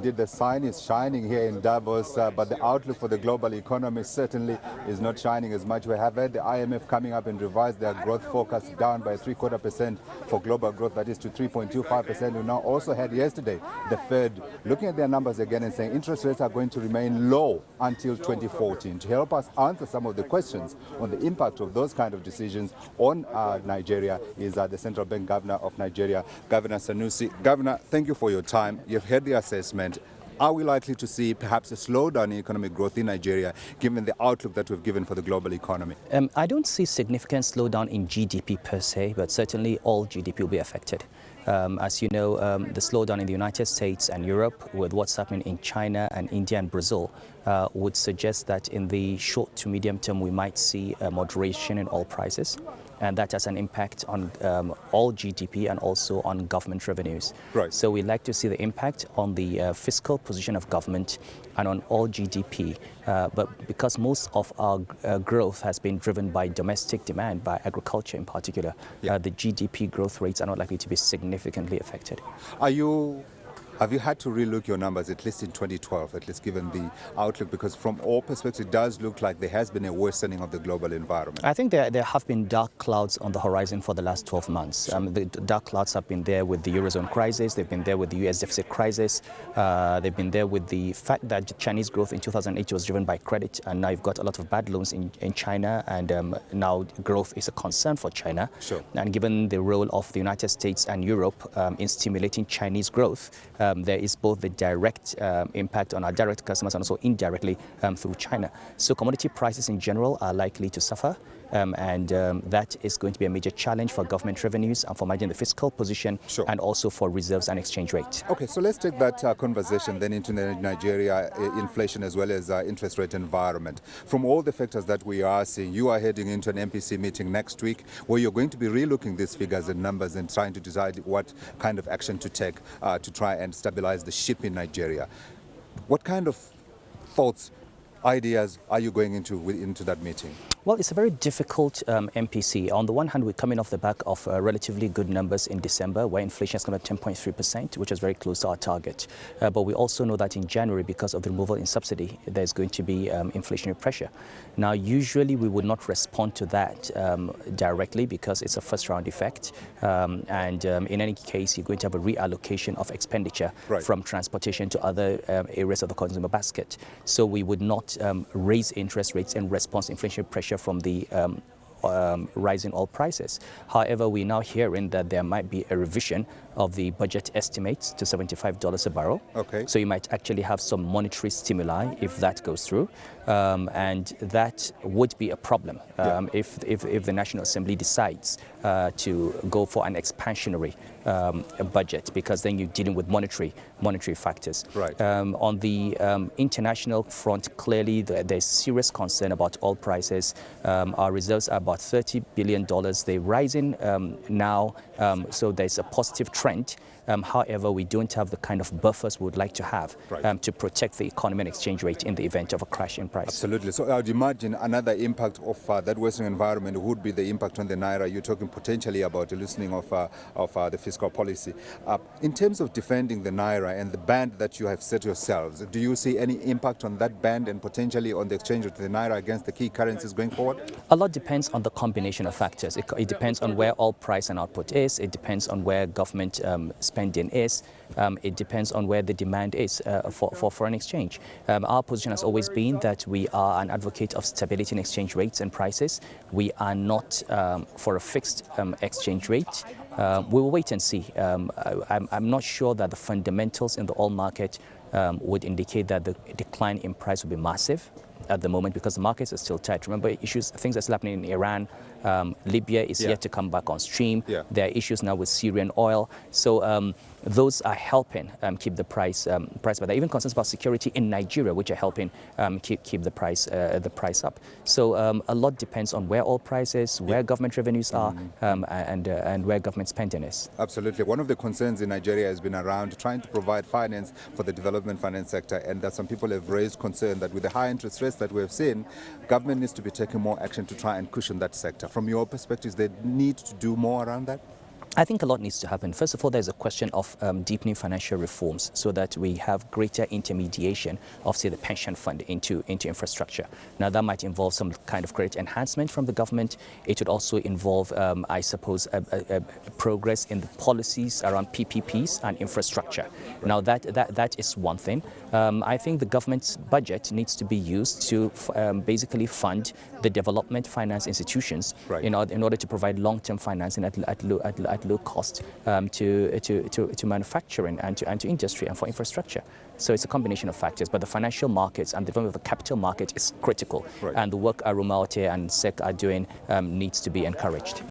indeed the sun is shining here in Davos, but the outlook for the global economy certainly is not shining as much. We have had the IMF coming up and revise their growth forecast down by 0.75% for global growth, that is to 3.25%. We now also had yesterday the Fed looking at their numbers again and saying interest rates are going to remain low until 2014. To help us answer some of the questions on the impact of those kind of decisions on Nigeria is the Central Bank Governor of Nigeria, Governor Sanusi. Governor, thank you for your time. You've heard the assessment. Are we likely to see perhaps a slowdown in economic growth in Nigeria, given the outlook that we've given for the global economy? I don't see significant slowdown in GDP per se, but certainly all GDP will be affected. As you know, the slowdown in the United States and Europe with what's happening in China and India and Brazil would suggest that in the short to medium term we might see a moderation in oil prices. And that has an impact on all GDP and also on government revenues. Right. So we like to see the impact on the fiscal position of government and on all GDP. But because most of our growth has been driven by domestic demand, by agriculture in particular, the GDP growth rates are not likely to be significantly affected. Have you had to relook your numbers, at least in 2012, at least given the outlook? Because from all perspectives, it does look like there has been a worsening of the global environment. I think there have been dark clouds on the horizon for the last 12 months. The dark clouds have been there with the Eurozone crisis. They've been there with the US deficit crisis. They've been there with the fact that Chinese growth in 2008 was driven by credit. And now you've got a lot of bad loans in China. And now growth is a concern for China. Sure. And given the role of the United States and Europe in stimulating Chinese growth, there is both the direct impact on our direct customers and also indirectly through China. So commodity prices in general are likely to suffer. And that is going to be a major challenge for government revenues and for managing the fiscal position, sure, and also for reserves and exchange rate. Okay, so let's take that conversation then into the Nigeria inflation as well as interest rate environment. From all the factors that we are seeing, you are heading into an MPC meeting next week where you're going to be relooking these figures and numbers and trying to decide what kind of action to take to try and stabilize the ship in Nigeria. What kind of thoughts, ideas are you going into that meeting? Well, it's a very difficult MPC. On the one hand, we're coming off the back of relatively good numbers in December, where inflation has come at 10.3%, which is very close to our target. But we also know that in January, because of the removal in subsidy, there's going to be inflationary pressure. Now, usually we would not respond to that directly because it's a first-round effect. And in any case, you're going to have a reallocation of expenditure from transportation to other areas of the consumer basket. So we would not raise interest rates in response to inflationary pressure from the rising oil prices. However, we're now hearing that there might be a revision of the budget estimates to $75 a barrel. Okay. So you might actually have some monetary stimuli if that goes through. And that would be a problem if the National Assembly decides to go for an expansionary budget, because then you're dealing with monetary factors. Right. On the international front, clearly there's serious concern about oil prices. Our reserves are about $30 billion. They're rising now, so there's a positive trend. However, we don't have the kind of buffers we would like to have to protect the economy and exchange rate in the event of a crash in price. Absolutely. So I would imagine another impact of that worsening environment would be the impact on the Naira. You're talking potentially about the loosening of the fiscal policy. In terms of defending the Naira and the band that you have set yourselves, do you see any impact on that band and potentially on the exchange rate of the Naira against the key currencies going forward? A lot depends on the combination of factors. It depends on where oil price and output is. It depends on where government spending is. It depends on where the demand is for foreign exchange. Our position has always been that we are an advocate of stability in exchange rates and prices. We are not for a fixed exchange rate. We will wait and see. I'm not sure that the fundamentals in the oil market would indicate that the decline in price will be massive at the moment, because the markets are still tight. Remember, things that's happening in Iran. Libya is yet to come back on stream. There are issues now with Syrian oil. So those are helping keep the price but there are even concerns about security in Nigeria, which are helping keep the price up. So a lot depends on where oil prices, where government revenues are, and where government spending is. Absolutely. One of the concerns in Nigeria has been around trying to provide finance for the development finance sector, and that some people have raised concern that with the high interest rates that we have seen, government needs to be taking more action to try and cushion that sector. From your perspective, they need to do more around that? I think a lot needs to happen. First of all, there's a question of deepening financial reforms so that we have greater intermediation of, say, the pension fund into infrastructure. Now, that might involve some kind of credit enhancement from the government. It would also involve, I suppose, a progress in the policies around PPPs and infrastructure. Now, that is one thing. I think the government's budget needs to be used to basically fund the development finance institutions in order to provide long-term financing at low cost to manufacturing and to industry and for infrastructure. So it's a combination of factors, but the financial markets and the development of the capital market is critical. And the work Arumaote and SEC are doing needs to be encouraged.